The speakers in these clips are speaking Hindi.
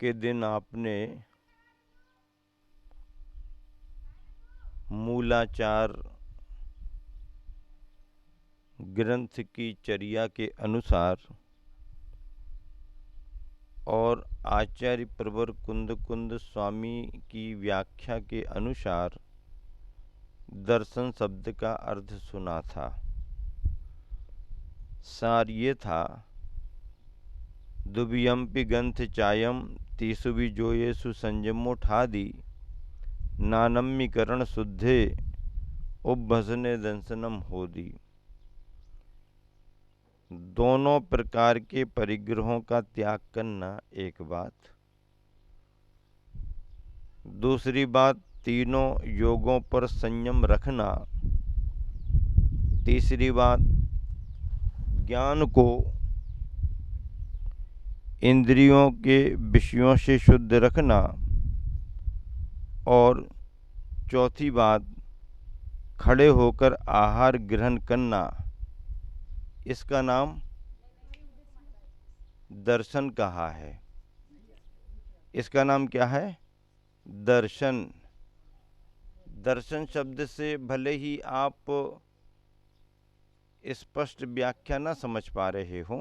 के दिन आपने मूलाचार ग्रंथ की चर्या के अनुसार और आचार्य प्रवर कुंद स्वामी की व्याख्या के अनुसार दर्शन शब्द का अर्थ सुना था। सार ये था, दुबियम्पि गंथ चायम तीसुवि जोयेसु संयमो ठादी नानम्मीकरण शुद्धे उपभसने दंसनम होदी। दोनों प्रकार के परिग्रहों का त्याग करना एक बात, दूसरी बात तीनों योगों पर संयम रखना, तीसरी बात ज्ञान को इंद्रियों के विषयों से शुद्ध रखना, और चौथी बात खड़े होकर आहार ग्रहण करना। इसका नाम दर्शन कहा है। इसका नाम क्या है? दर्शन। दर्शन शब्द से भले ही आप स्पष्ट व्याख्या न समझ पा रहे हो,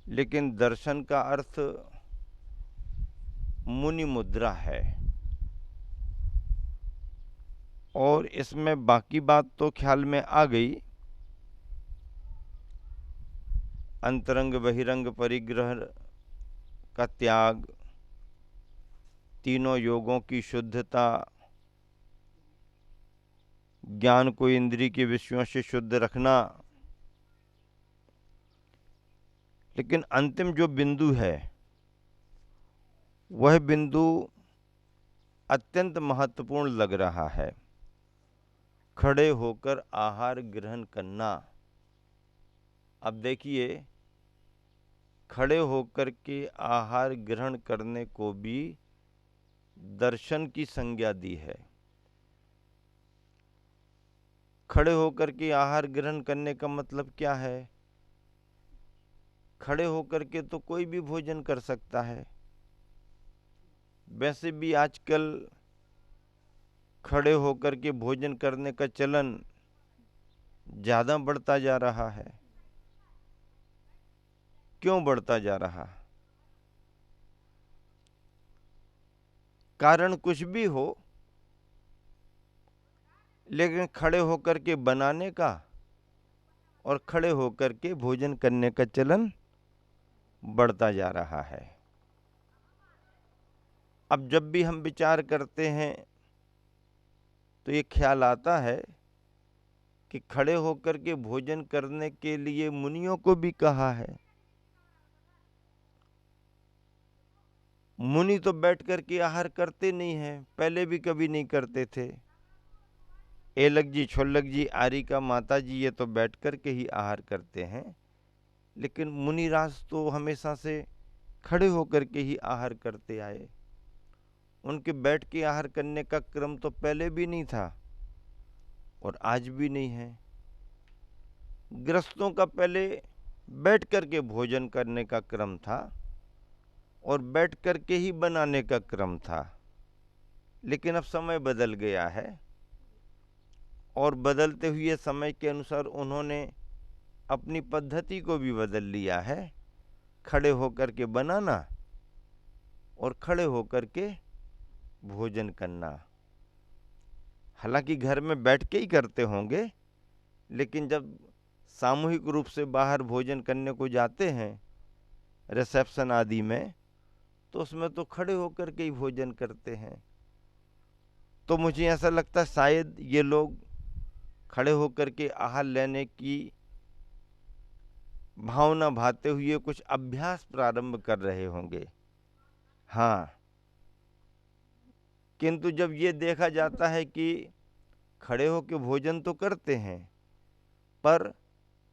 लेकिन दर्शन का अर्थ मुनि मुद्रा है। और इसमें बाकी बात तो ख्याल में आ गई। अंतरंग बहिरंग परिग्रह का त्याग, तीनों योगों की शुद्धता, ज्ञान को इंद्रिय के विषयों से शुद्ध रखना। लेकिन अंतिम जो बिंदु है, वह बिंदु अत्यंत महत्वपूर्ण लग रहा है। खड़े होकर आहार ग्रहण करना। अब देखिए, खड़े होकर के आहार ग्रहण करने को भी दर्शन की संज्ञा दी है। खड़े होकर के आहार ग्रहण करने का मतलब क्या है? खड़े होकर के तो कोई भी भोजन कर सकता है। वैसे भी आजकल खड़े होकर के भोजन करने का चलन ज्यादा बढ़ता जा रहा है। क्यों बढ़ता जा रहा? कारण कुछ भी हो, लेकिन खड़े होकर के बनाने का और खड़े होकर के भोजन करने का चलन बढ़ता जा रहा है। अब जब भी हम विचार करते हैं तो ये ख्याल आता है कि खड़े होकर के भोजन करने के लिए मुनियों को भी कहा है। मुनि तो बैठ कर के आहार करते नहीं हैं, पहले भी कभी नहीं करते थे। एलक जी, छोलक जी, आरिका माता जी, ये तो बैठ कर के ही आहार करते हैं। लेकिन मुनिराज तो हमेशा से खड़े होकर के ही आहार करते आए। उनके बैठ के आहार करने का क्रम तो पहले भी नहीं था और आज भी नहीं है। गृहस्थों का पहले बैठ कर के भोजन करने का क्रम था और बैठ कर के ही बनाने का क्रम था। लेकिन अब समय बदल गया है और बदलते हुए समय के अनुसार उन्होंने अपनी पद्धति को भी बदल लिया है। खड़े होकर के बनाना और खड़े होकर के भोजन करना। हालांकि घर में बैठ के ही करते होंगे, लेकिन जब सामूहिक रूप से बाहर भोजन करने को जाते हैं रिसेप्शन आदि में, तो उसमें तो खड़े होकर के ही भोजन करते हैं। तो मुझे ऐसा लगता है शायद ये लोग खड़े होकर के आहार लेने की भावना भाते हुए कुछ अभ्यास प्रारंभ कर रहे होंगे। हाँ, किंतु जब ये देखा जाता है कि खड़े होकर भोजन तो करते हैं, पर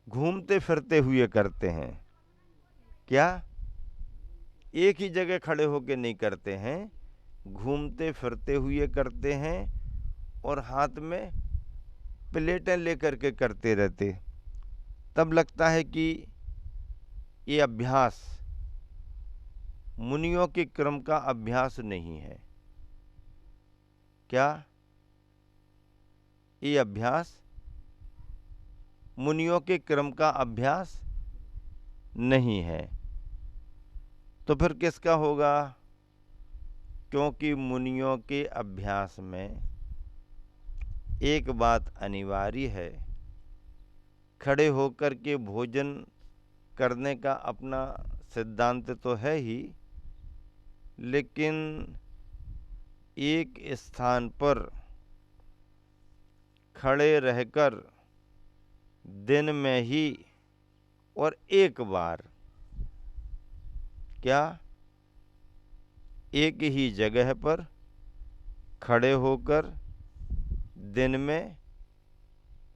घूमते फिरते हुए करते हैं। क्या? एक ही जगह खड़े होकर नहीं करते हैं, घूमते फिरते हुए करते हैं और हाथ में प्लेटें लेकर के करते रहते। तब लगता है कि ये अभ्यास मुनियों के क्रम का अभ्यास नहीं है। क्या ये अभ्यास मुनियों के क्रम का अभ्यास नहीं है? तो फिर किसका होगा? क्योंकि मुनियों के अभ्यास में एक बात अनिवार्य है, खड़े होकर के भोजन करने का अपना सिद्धांत तो है ही, लेकिन एक स्थान पर खड़े रहकर दिन में ही और एक बार, क्या एक ही जगह पर खड़े होकर दिन में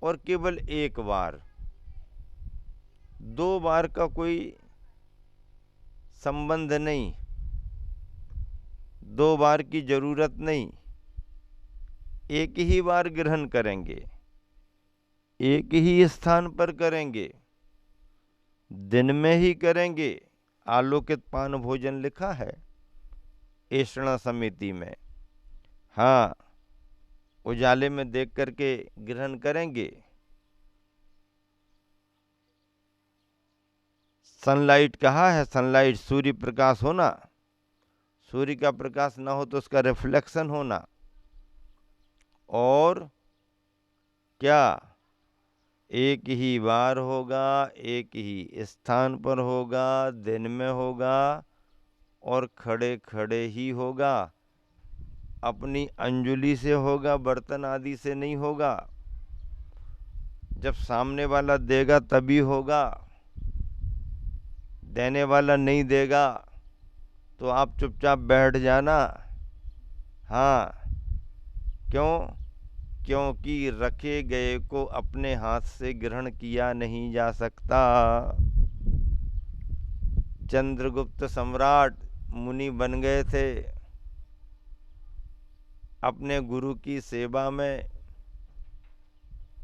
और केवल एक बार, दो बार का कोई संबंध नहीं, दो बार की जरूरत नहीं, एक ही बार ग्रहण करेंगे, एक ही स्थान पर करेंगे, दिन में ही करेंगे। आलोकित पान भोजन लिखा है ऐषणा समिति में। हाँ, उजाले में देख करके ग्रहण करेंगे। सनलाइट कहा है, सनलाइट सूर्य प्रकाश होना, सूर्य का प्रकाश ना हो तो उसका रिफ्लेक्शन होना, और क्या एक ही बार होगा, एक ही स्थान पर होगा, दिन में होगा और खड़े खड़े ही होगा। अपनी अंजुली से होगा, बर्तन आदि से नहीं होगा। जब सामने वाला देगा तभी होगा, देने वाला नहीं देगा तो आप चुपचाप बैठ जाना। हाँ, क्यों? क्योंकि रखे गए को अपने हाथ से ग्रहण किया नहीं जा सकता। चंद्रगुप्त सम्राट मुनि बन गए थे, अपने गुरु की सेवा में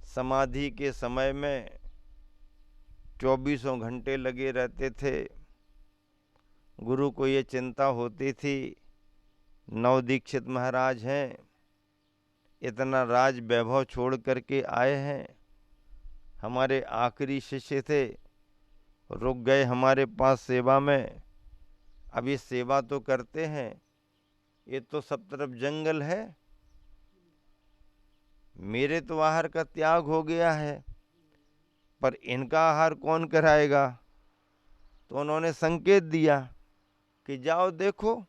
समाधि के समय में 24 घंटे लगे रहते थे। गुरु को ये चिंता होती थी, नवदीक्षित महाराज हैं, इतना राज वैभव छोड़ करके आए हैं, हमारे आखिरी शिष्य थे, रुक गए हमारे पास सेवा में, अभी सेवा तो करते हैं, ये तो सब तरफ जंगल है, मेरे तो आहार का त्याग हो गया है, पर इनका आहार कौन कराएगा? तो उन्होंने संकेत दिया कि जाओ देखो,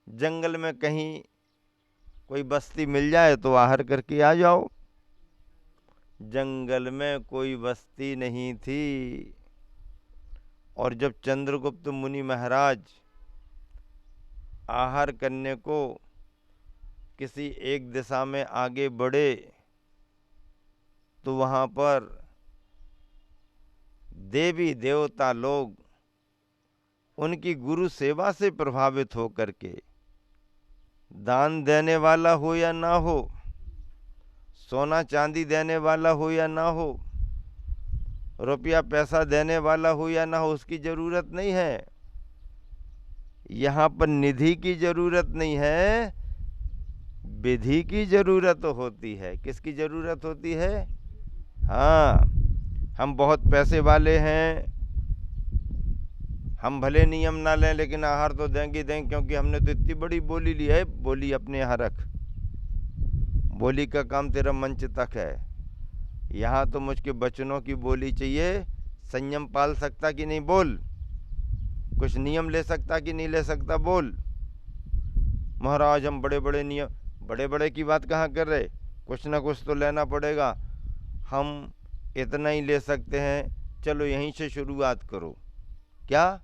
जंगल में कहीं कोई बस्ती मिल जाए तो आहार करके आ जाओ। जंगल में कोई बस्ती नहीं थी, और जब चंद्रगुप्त मुनि महाराज आहार करने को किसी एक दिशा में आगे बढ़े तो वहां पर देवी देवता लोग उनकी गुरु सेवा से प्रभावित होकर के, दान देने वाला हो या ना हो, सोना चांदी देने वाला हो या ना हो, रुपया पैसा देने वाला हो या ना हो, उसकी जरूरत नहीं है। यहाँ पर निधि की जरूरत नहीं है, विधि की जरूरत होती है। किसकी जरूरत होती है? हाँ, हम बहुत पैसे वाले हैं, हम भले नियम ना लें लेकिन आहार तो देंगे देंगे, क्योंकि हमने तो इतनी बड़ी बोली ली है। बोली अपने यहाँ रख, बोली का काम तेरा मंच तक है। यहाँ तो मुझके बचनों की बोली चाहिए। संयम पाल सकता कि नहीं? बोल। कुछ नियम ले सकता कि नहीं ले सकता? बोल। महाराज हम बड़े बड़े नियम, बड़े बड़े की बात कहाँ कर रहे, कुछ ना कुछ तो लेना पड़ेगा। हम इतना ही ले सकते हैं, चलो यहीं से शुरुआत करो। क्या?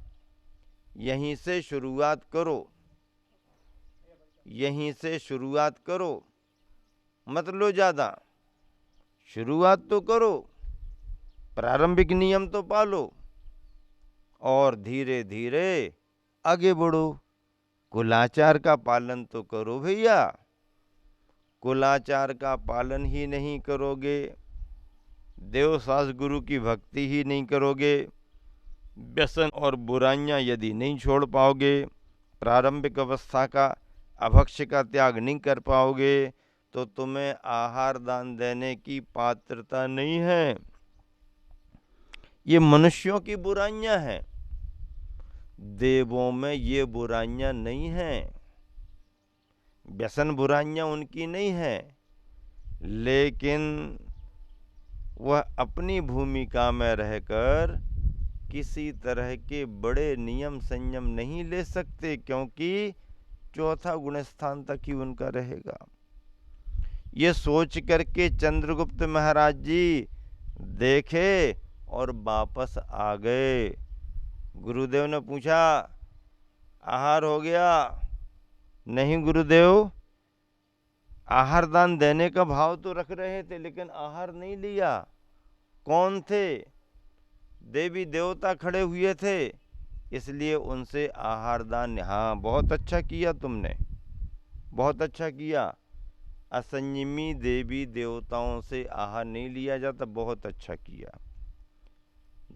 यहीं से शुरुआत करो, यहीं से शुरुआत करो, मत लो ज्यादा, शुरुआत तो करो, प्रारंभिक नियम तो पालो और धीरे धीरे आगे बढ़ो। कुलाचार का पालन तो करो भैया। कुलाचार का पालन ही नहीं करोगे, देवसास गुरु की भक्ति ही नहीं करोगे, व्यसन और बुराइयां यदि नहीं छोड़ पाओगे, प्रारंभिक अवस्था का अभक्ष्य का त्याग नहीं कर पाओगे, तो तुम्हें आहार दान देने की पात्रता नहीं है। ये मनुष्यों की बुराइयां हैं, देवों में ये बुराइयां नहीं हैं। व्यसन बुराइयां उनकी नहीं है, लेकिन वह अपनी भूमिका में रहकर किसी तरह के बड़े नियम संयम नहीं ले सकते, क्योंकि चौथा गुण स्थान तक ही उनका रहेगा। ये सोच करके चंद्रगुप्त महाराज जी देखे और वापस आ गए। गुरुदेव ने पूछा, आहार हो गया? नहीं गुरुदेव, आहार दान देने का भाव तो रख रहे थे, लेकिन आहार नहीं लिया। कौन थे? देवी देवता खड़े हुए थे, इसलिए उनसे आहार दान। हाँ, बहुत अच्छा किया तुमने, बहुत अच्छा किया। असंयमी देवी देवताओं से आहार नहीं लिया जाता, बहुत अच्छा किया।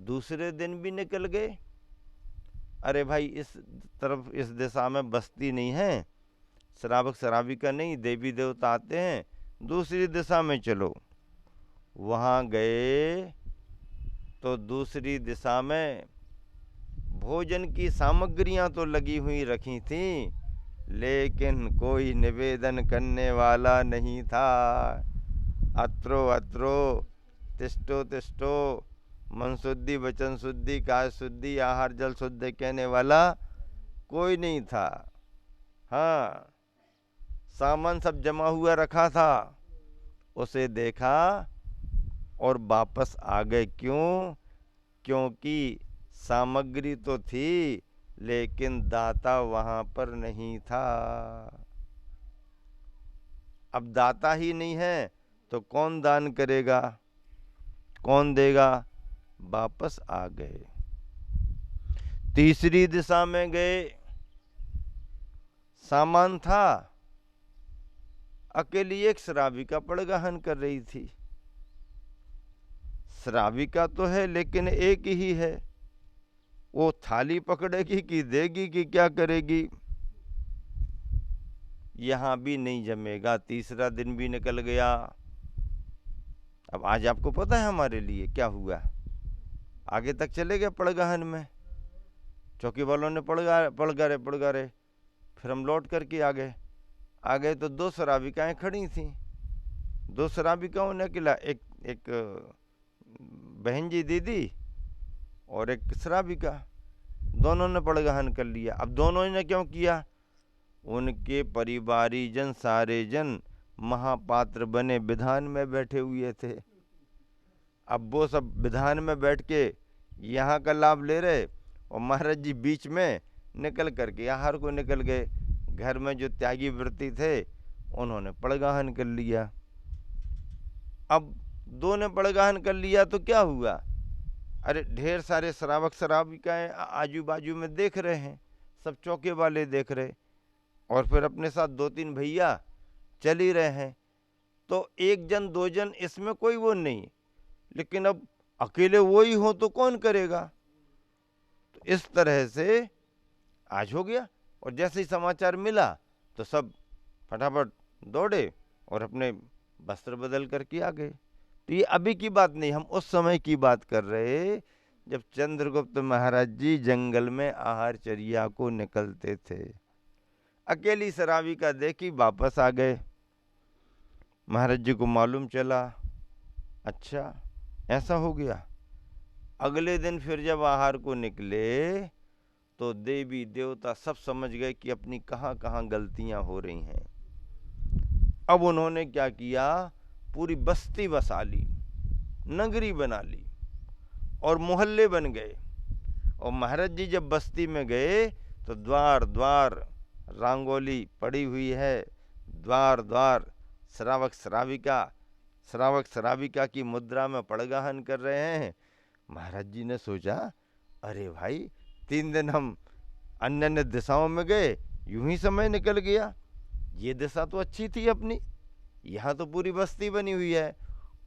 दूसरे दिन भी निकल गए। अरे भाई, इस तरफ, इस दिशा में बस्ती नहीं है, श्रावक श्राविका नहीं, देवी देवता आते हैं, दूसरी दिशा में चलो। वहाँ गए तो दूसरी दिशा में भोजन की सामग्रियां तो लगी हुई रखी थी, लेकिन कोई निवेदन करने वाला नहीं था। अत्रो अत्रो, तिष्ठो तिष्ठो, मन शुद्धि वचन शुद्धि काय शुद्धि आहार जल शुद्ध कहने वाला कोई नहीं था। हाँ, सामान सब जमा हुआ रखा था, उसे देखा और वापस आ गए। क्यों? क्योंकि सामग्री तो थी, लेकिन दाता वहां पर नहीं था। अब दाता ही नहीं है तो कौन दान करेगा, कौन देगा? वापस आ गए। तीसरी दिशा में गए, सामान था, अकेली एक श्राविका पड़गहन कर रही थी। श्राविका तो है, लेकिन एक ही है, वो थाली पकड़ेगी कि देगी कि क्या करेगी? यहां भी नहीं जमेगा। तीसरा दिन भी निकल गया। अब आज आपको पता है हमारे लिए क्या हुआ? आगे तक चले गए पड़गहन में, चौकी वालों ने पड़गारे, फिर हम लौट करके आ गए तो दो श्राविकाएं खड़ी थी। दो श्राविकाओं ने किला, एक बहन जी दीदी और एक श्राविका, दोनों ने पड़गहन कर लिया। अब दोनों ने क्यों किया? उनके परिवारीजन सारे जन महापात्र बने विधान में बैठे हुए थे। अब वो सब विधान में बैठ के यहाँ का लाभ ले रहे, और महाराज जी बीच में निकल करके आहार को निकल गए। घर में जो त्यागी वृत्ति थे, उन्होंने पड़गहन कर लिया। अब दो ने पड़गहन कर लिया तो क्या हुआ? अरे ढेर सारे श्रावक श्राविकाएं आजू बाजू में देख रहे हैं, सब चौके वाले देख रहे, और फिर अपने साथ दो तीन भैया चल ही रहे हैं। तो एक जन दो जन इसमें कोई वो नहीं, लेकिन अब अकेले वो ही हो तो कौन करेगा? तो इस तरह से आज हो गया। और जैसे ही समाचार मिला तो सब फटाफट दौड़े और अपने वस्त्र बदल करके आ गए। तो ये अभी की बात नहीं, हम उस समय की बात कर रहे जब चंद्रगुप्त महाराज जी जंगल में आहारचर्या को निकलते थे। अकेली श्राविका देखी, वापस आ गए। महाराज जी को मालूम चला, अच्छा ऐसा हो गया। अगले दिन फिर जब आहार को निकले तो देवी देवता सब समझ गए कि अपनी कहाँ कहाँ गलतियां हो रही हैं। अब उन्होंने क्या किया? पूरी बस्ती बसा ली, नगरी बना ली और मोहल्ले बन गए। और महाराज जी जब बस्ती में गए तो द्वार द्वार रंगोली पड़ी हुई है, द्वार द्वार श्रावक श्राविका की मुद्रा में पड़गहन कर रहे हैं। महाराज जी ने सोचा, अरे भाई 3 दिन हम अन्य अन्य दिशाओं में गए, यूं ही समय निकल गया। ये दिशा तो अच्छी थी अपनी, यहाँ तो पूरी बस्ती बनी हुई है,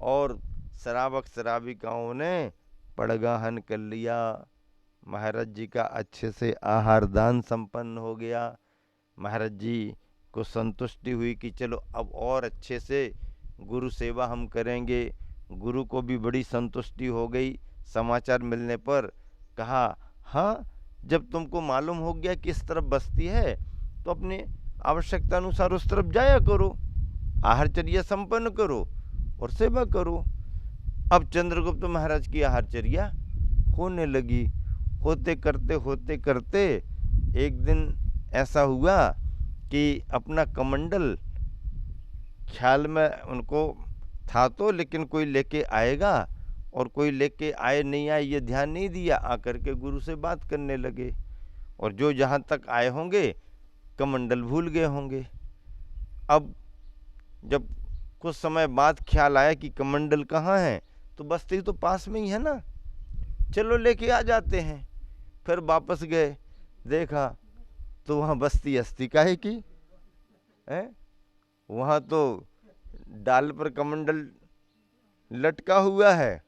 और श्रावक श्राविकाओं ने पड़गहन कर लिया। महाराज जी का अच्छे से आहार दान संपन्न हो गया। महाराज जी को संतुष्टि हुई कि चलो अब और अच्छे से गुरु सेवा हम करेंगे। गुरु को भी बड़ी संतुष्टि हो गई। समाचार मिलने पर कहा, हाँ, जब तुमको मालूम हो गया किस तरफ बस्ती है तो अपने आवश्यकता अनुसार उस तरफ जाया करो, आहारचर्या संपन्न करो और सेवा करो। अब चंद्रगुप्त महाराज की आहारचर्या होने लगी। होते करते एक दिन ऐसा हुआ कि अपना कमंडल ख्याल में उनको था तो, लेकिन कोई लेके आएगा और कोई लेके आए नहीं आए ये ध्यान नहीं दिया। आकर के गुरु से बात करने लगे और जो जहाँ तक आए होंगे कमंडल भूल गए होंगे। अब जब कुछ समय बाद ख्याल आया कि कमंडल कहाँ है, तो बस्ती तो पास में ही है ना, चलो लेके आ जाते हैं। फिर वापस गए, देखा तो वहाँ बस्ती अस्ती काहे की है, वहाँ तो डाल पर कमंडल लटका हुआ है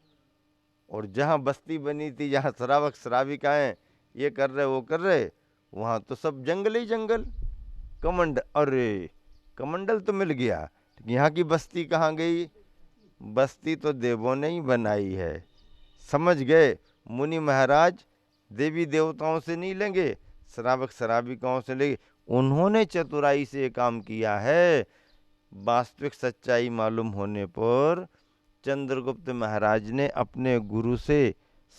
और जहाँ बस्ती बनी थी, जहाँ श्रावक श्राविकाएं ये कर रहे वो कर रहे, वहाँ तो सब जंगल ही जंगल। अरे कमंडल तो मिल गया, यहाँ की बस्ती कहाँ गई? बस्ती तो देवों ने ही बनाई है। समझ गए मुनि महाराज देवी देवताओं से नहीं लेंगे, श्रावक श्राविकाओं से लेंगे। उन्होंने चतुराई से काम किया है। वास्तविक सच्चाई मालूम होने पर चंद्रगुप्त महाराज ने अपने गुरु से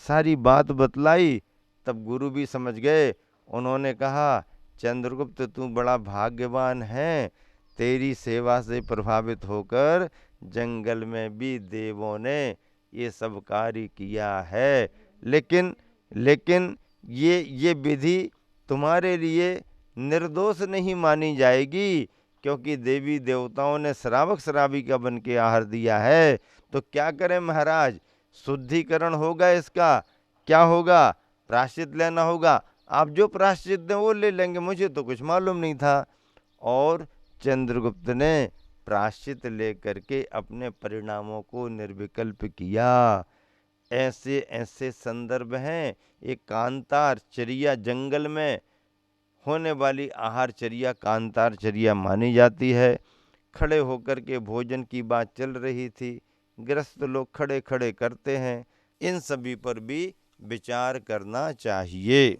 सारी बात बतलाई। तब गुरु भी समझ गए। उन्होंने कहा, चंद्रगुप्त तू बड़ा भाग्यवान है, तेरी सेवा से प्रभावित होकर जंगल में भी देवों ने ये सब कार्य किया है, लेकिन ये विधि तुम्हारे लिए निर्दोष नहीं मानी जाएगी, क्योंकि देवी देवताओं ने श्रावक श्राविका बन के आहार दिया है। तो क्या करें महाराज? शुद्धिकरण होगा इसका, क्या होगा? प्रायश्चित लेना होगा। आप जो प्रायश्चित दें वो ले लेंगे, मुझे तो कुछ मालूम नहीं था। और चंद्रगुप्त ने प्रायश्चित लेकर के अपने परिणामों को निर्विकल्प किया। ऐसे ऐसे संदर्भ हैं। एक कांतार चर्या, जंगल में होने वाली आहारचर्या कांतार चर्या मानी जाती है। खड़े होकर के भोजन की बात चल रही थी, गृहस्थ लोग खड़े खड़े करते हैं। इन सभी पर भी विचार करना चाहिए।